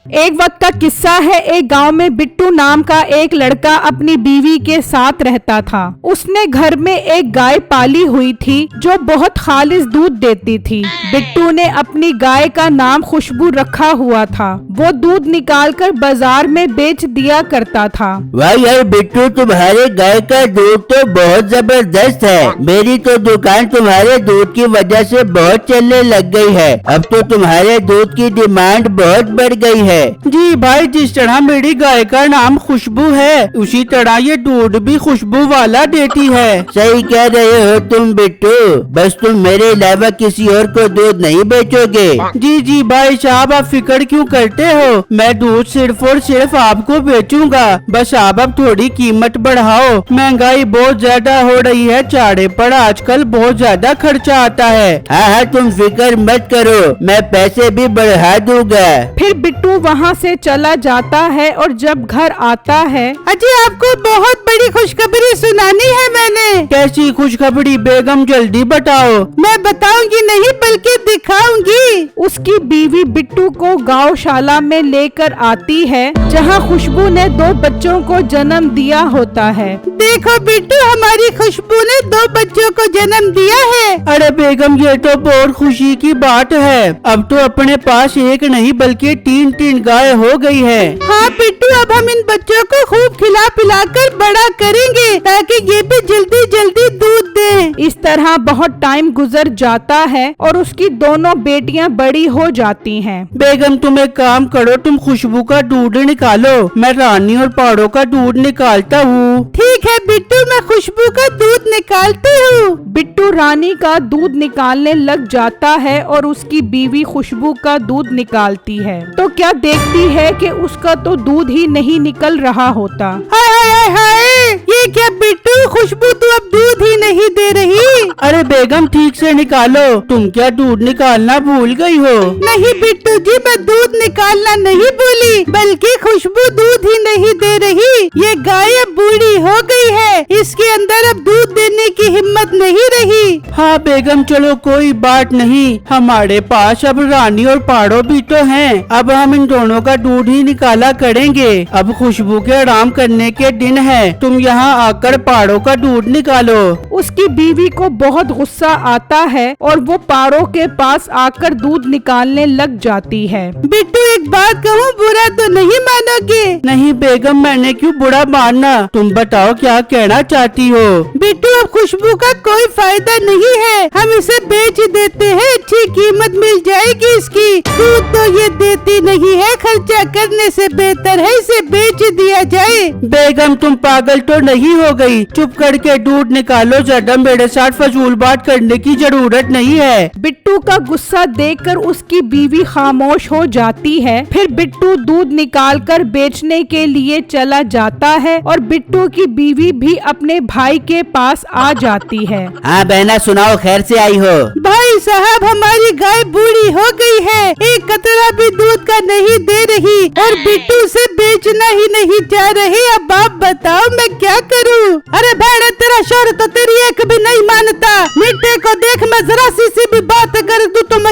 एक वक्त का किस्सा है। एक गांव में बिट्टू नाम का एक लड़का अपनी बीवी के साथ रहता था। उसने घर में एक गाय पाली हुई थी जो बहुत खालिस दूध देती थी। बिट्टू ने अपनी गाय का नाम खुशबू रखा हुआ था। वो दूध निकालकर बाजार में बेच दिया करता था। वाह यार बिट्टू, तुम्हारे गाय का दूध तो बहुत जबरदस्त है। मेरी तो दुकान तुम्हारे दूध की वजह से बहुत चलने लग गई है। अब तो तुम्हारे दूध की डिमांड बहुत बढ़ गई है। जी भाई, जिस तरह मेरी गाय का नाम खुशबू है उसी तरह ये दूध भी खुशबू वाला देती है। सही कह रहे हो तुम बिट्टू, बस तुम मेरे अलावा किसी और को दूध नहीं बेचोगे। जी जी भाई साहब, आप फिक्र क्यों करते हो, मैं दूध सिर्फ और सिर्फ आपको बेचूंगा। बस आप अब थोड़ी कीमत बढ़ाओ। महंगाई बहुत ज्यादा हो रही है, चारे पर आजकल बहुत ज्यादा खर्चा आता है। हाँ, तुम फिक्र मत करो, मैं पैसे भी बढ़ा दूंगा। फिर बिट्टू वहाँ से चला जाता है और जब घर आता है, अजी आपको बहुत बड़ी खुशखबरी सुनानी है मैंने। कैसी खुशखबरी बेगम, जल्दी बताओ। मैं बताऊंगी नहीं बल्कि दिखाऊंगी। उसकी बीवी बिट्टू को गौशाला में लेकर आती है जहाँ खुशबू ने 2 बच्चों को जन्म दिया होता है। देखो बिट्टू, हमारी खुशबू ने 2 बच्चों को जन्म दिया है। अरे बेगम, ये तो बहुत खुशी की बात है। अब तो अपने पास एक नहीं बल्कि 3 गाय हो गई है। हाँ बिट्टू, अब हम इन बच्चों को खूब खिला पिला कर बड़ा करेंगे ताकि ये भी जल्दी जल्दी दूध दें। इस तरह बहुत टाइम गुजर जाता है और उसकी दोनों बेटियां बड़ी हो जाती हैं। बेगम, तुम एक काम करो, तुम खुशबू का दूध निकालो, मैं रानी और पाड़ों का दूध निकालता हूँ। ठीक है बिट्टू, मैं खुशबू का दूध निकालती हूँ। बिट्टू रानी का दूध निकालने लग जाता है और उसकी बीवी खुशबू का दूध निकालती है तो क्या देखती है कि उसका तो दूध ही नहीं निकल रहा होता। हाय हाय हाय, ये क्या बिट्टू, खुशबू तो अब दूध ही नहीं दे रही। अरे बेगम, ठीक से निकालो। तुम क्या दूध निकालना भूल गई हो? नहीं बिट्टू जी, मैं दूध निकालना नहीं भूली, बल्कि खुशबू दूध ही नहीं दे रही। ये गाय अब बूढ़ी हो गई है, इसके अंदर अब दूध देने की हिम्मत नहीं रही। हाँ बेगम, चलो कोई बात नहीं, हमारे पास अब रानी और पाड़ो भी तो हैं। अब हम इन दोनों का दूध ही निकाला करेंगे। अब खुशबू के आराम करने के दिन है, तुम यहाँ आकर पाड़ों का दूध निकालो। उसकी बीवी को बहुत गुस्सा आता है और वो पाड़ों के पास आकर दूध निकालने लग जाती है। बिट्टू, एक बात कहूँ, बुरा तो नहीं मानोगे? नहीं बेगम, मैंने क्यों बुरा मानना, तुम बताओ क्या कहना चाहती हो? बिट्टू, अब खुशबू का कोई फायदा नहीं है, हम इसे बेच देते हैं, अच्छी कीमत मिल जाएगी इसकी। दूध तो ये देती नहीं है, खर्चा करने से बेहतर है इसे बेच दिया जाए। बेगम, तुम पागल तो नहीं हो गई? चुप करके दूध निकालो, ज्यादा मेरे साथ फजूल बात करने की जरूरत नहीं है। बिट्टू का गुस्सा देखकर उसकी बीवी खामोश हो जाती है। फिर बिट्टू दूध निकालकर बेचने के लिए चला जाता है और बिट्टू की बीवी भी अपने भाई के पास आ जाती है। हाँ बहना, सुनाओ, खैर से आई हो? भाई साहब, हमारी गाय बूढ़ी हो गई है, एक कतरा भी दूध का नहीं दे रही और बिट्टू से बेचना ही नहीं चाह रही। अब आप बताओ मैं क्या करूं? अरे बहन, तेरा शोर तो तेरी एक भी नहीं मानता। मिट्टे को देख, मैं जरा सी भी बात कर दूं तो मैं।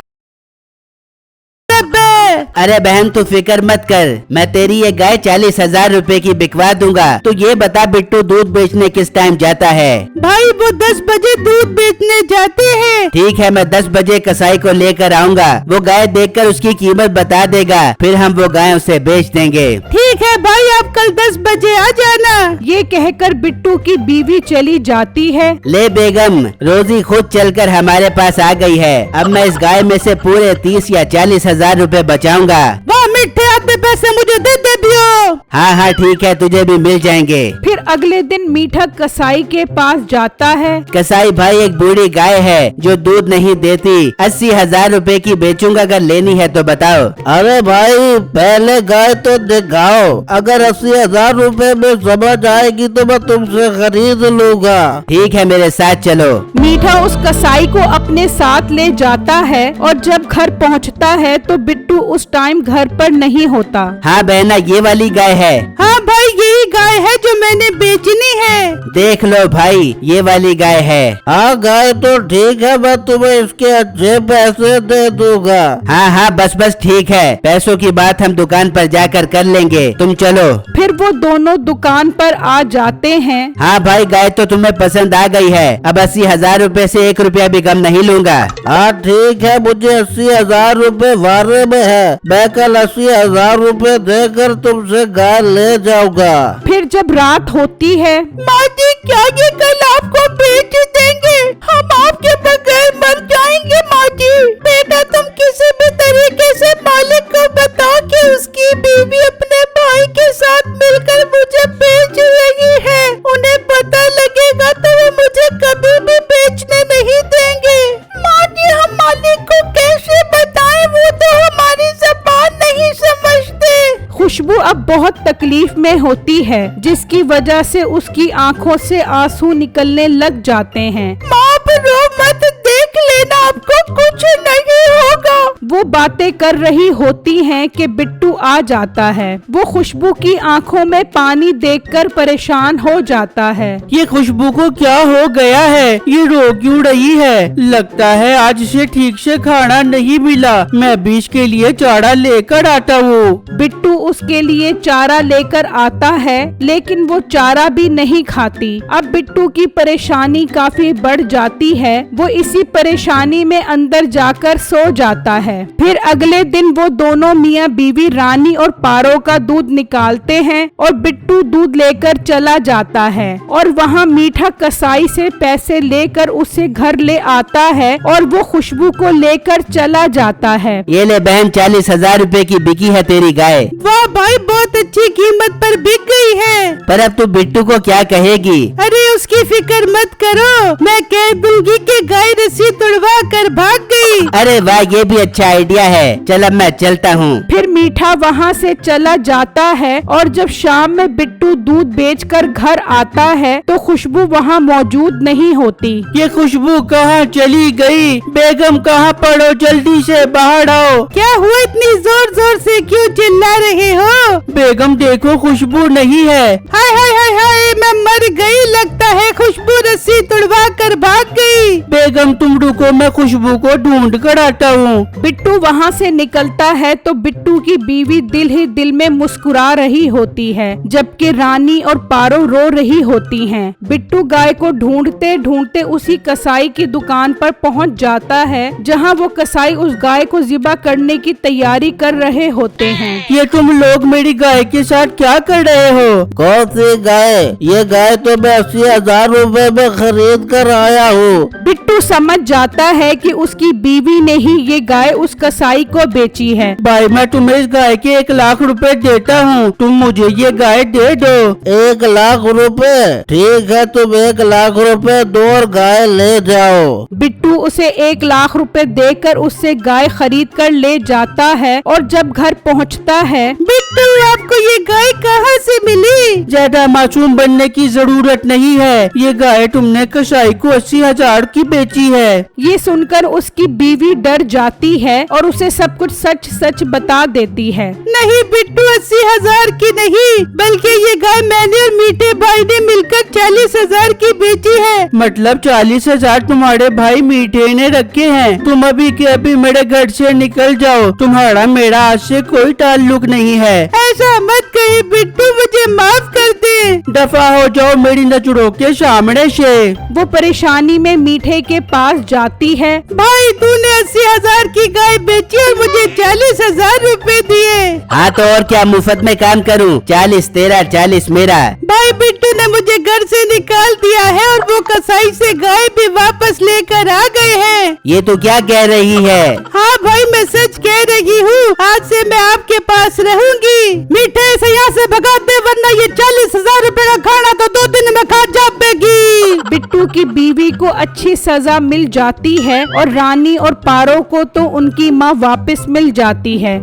अरे बहन, तू फिक्र मत कर, मैं तेरी ये गाय 40,000 रुपए की बिकवा दूंगा। तो ये बता बिट्टू दूध बेचने किस टाइम जाता है? भाई वो 10 बजे दूध बेचने जाते हैं। ठीक है, मैं 10 बजे कसाई को लेकर आऊंगा। वो गाय देखकर उसकी कीमत बता देगा, फिर हम वो गाय उसे बेच देंगे। ठीक है भाई, आप कल 10 बजे आ जाना। ये कहकर बिट्टू की बीवी चली जाती है। ले बेगम, रोजी खुद चलकर हमारे पास आ गई है। अब मैं इस गाय में से पूरे 30 या 40,000 रुपए बचाऊंगा। वाह मिठे, आधे पैसे मुझे दे दे दियो। हाँ हाँ ठीक है, तुझे भी मिल जाएंगे। फिर अगले दिन मीठा कसाई के पास जाता है। कसाई भाई, एक बूढ़ी गाय है जो दूध नहीं देती, 80,000 रुपए की बेचूंगा, अगर लेनी है तो बताओ। अरे भाई, पहले गाय तो दिखाओ, अगर 80,000 रुपए में समझ आएगी तो मैं तुमसे खरीद लूंगा। ठीक है, मेरे साथ चलो। मीठा उस कसाई को अपने साथ ले जाता है और जब घर पहुंचता है तो बिट्टू उस टाइम घर पर नहीं होता। हाँ बहना, ये वाली गाय है। हाँ भाई, यही गाय है जो मैंने बेचनी है। देख लो भाई, ये वाली गाय है। हाँ गाय तो ठीक है, मैं तुम्हें इसके अच्छे पैसे दे दूंगा। हाँ हाँ, बस बस ठीक है, पैसों की बात हम दुकान पर जाकर कर लेंगे, तुम चलो। फिर वो दोनों दुकान पर आ जाते हैं। हाँ भाई, गाय तो तुम्हें पसंद आ गई है, अब 80,000 रूपए से 1 रुपया भी कम नहीं लूंगा। हाँ ठीक है, मुझे 80,000 रूपए वारे में है, मैं कल 80,000 रूपए देकर तुमसे गाय ले जाऊंगा। फिर जब रात होती है, माँ जी क्या ये कल आपको बेच देंगे? हम आपके बगैर मर जाएंगे माँ जी। बेटा तुम किसी भी तरीके से मालिक को बताओ कि उसकी बीवी अपने भाई के साथ मिलकर मुझे बेच रही है। उन्हें पता लगेगा तो वो मुझे कभी भी बेचने नहीं देंगे। माँ जी हम मालिक को कैसे बताएं, वो तो हमारी ज़बान नहीं समझते। खुशबू अब बहुत तकलीफ में होती है, जिसकी वजह से उसकी आंखों से आंसू निकलने लग जाते हैं। माँ रो मत, देख लेना आपको कुछ नहीं होगा। वो बातें कर रही होती हैं कि बिट्टू आ जाता है। वो खुशबू की आंखों में पानी देखकर परेशान हो जाता है। ये खुशबू को क्या हो गया है? ये रो क्यों रही है? लगता है आज इसे ठीक से खाना नहीं मिला। मैं बीच के लिए चारा लेकर आता हूँ। बिट्टू उसके लिए चारा लेकर आता है, लेकिन वो चारा भी नहीं खाती। अब बिट्टू की परेशानी काफी बढ़ जाती है। वो इसी परेशानी में अंदर जाकर सो जाता है। फिर अगले दिन वो दोनों मियाँ बीवी रानी और पारो का दूध निकालते हैं और बिट्टू दूध लेकर चला जाता है और वहाँ मीठा कसाई से पैसे लेकर उसे घर ले आता है और वो खुशबू को लेकर चला जाता है। ये ले बहन, 40,000 रूपए की बिकी है तेरी गाय। वाह भाई, बहुत अच्छी कीमत पर बिक गई है। पर अब तू बिट्टू को क्या कहेगी? अरे उसकी फिक्र मत करो, मैं कह दूंगी कि गाय रस्सी तुड़वा कर भाग गई। अरे वाह, ये भी अच्छा आइडिया है, चल अब मैं चलता हूँ। फिर मीठा वहाँ से चला जाता है और जब शाम में बिट्टू दूध बेचकर घर आता है तो खुशबू वहाँ मौजूद नहीं होती। ये खुशबू कहाँ चली गई? बेगम कहाँ पड़ो, जल्दी से बाहर आओ। क्या हुआ, इतनी जोर जोर से क्यों चिल्ला रहे हो? बेगम देखो खुशबू नहीं है। हाय हाय हाय हाय, मैं मर गई, लगता है खुशबू रस्सी तुड़वा कर भाग गई। बेगम तुम रुको, मैं खुशबू को ढूंढ कर आता हूँ। बिट्टू वहाँ से निकलता है तो बिट्टू की बीवी दिल ही दिल में मुस्कुरा रही होती है, जबकि रानी और पारो रो रही होती हैं। बिट्टू गाय को ढूंढते ढूंढते उसी कसाई की दुकान पर पहुँच जाता है, जहाँ वो कसाई उस गाय को ज़िबा करने की तैयारी कर रहे होते हैं। ये तुम लोग मेरी गाय के साथ क्या कर रहे हो? कौन सी गाय? ये गाय तो मैं 80,000 रूपए में खरीद कर आया हूँ। बिट्टू समझ जाता है कि उसकी बीवी ने ही ये गाय उस कसाई को बेची है। भाई मैं तुम्हें इस गाय के 1 लाख रुपए देता हूँ, तुम मुझे ये गाय दे दो। 1 लाख रुपए? ठीक है, तुम 1 लाख रुपए दो और गाय ले जाओ। बिट्टू उसे 1 लाख रुपए देकर उससे गाय खरीद कर ले जाता है और जब घर पहुंचता है, बिट्टू आपको ये गाय कहाँ से मिली? ज्यादा मासूम बनने की जरूरत नहीं है, ये गाय तुमने कसाई को 80,000 की बेची है। ये सुनकर उसकी बीवी डर जाती है और उसे सब कुछ सच सच बता देती है। नहीं बिट्टू, 80,000 की नहीं, बल्कि ये गाय मैंने और मीठे भाई ने मिलकर 40,000 की बेची है। मतलब 40,000 तुम्हारे भाई मीठे ने रखे हैं। तुम अभी के अभी मेरे घर से निकल जाओ, तुम्हारा मेरा आज से कोई ताल्लुक नहीं है। ऐसा मत कही बिट्टू, मुझे माफ कर दे। दफा हो जाओ मेरी नजरों के सामने से। वो परेशानी में मीठे के पास जाती है। भाई तूने 80,000 की गाय बेची और मुझे 40,000 रूपए दिए। हाँ तो और क्या, मुफ्त में काम करूँ? 40 तेरा, 40 मेरा। भाई बिट्टू ने मुझे घर से निकाल दिया है और वो कसाई से गाय भी वापस लेकर आ गए हैं। ये तो क्या कह रही है? हाँ भाई मैं सच कह रही हूँ, आज से मैं आपके पास रहूंगी। मीठे से यहाँ से भगा दे, वरना ये 40,000 रूपए का खाना तो 2 दिन में खा जाएगी। बिट्टू की बीवी को अच्छी सजा मिल जाती है और रानी और पारो को तो उनकी माँ वापस मिल जाती है।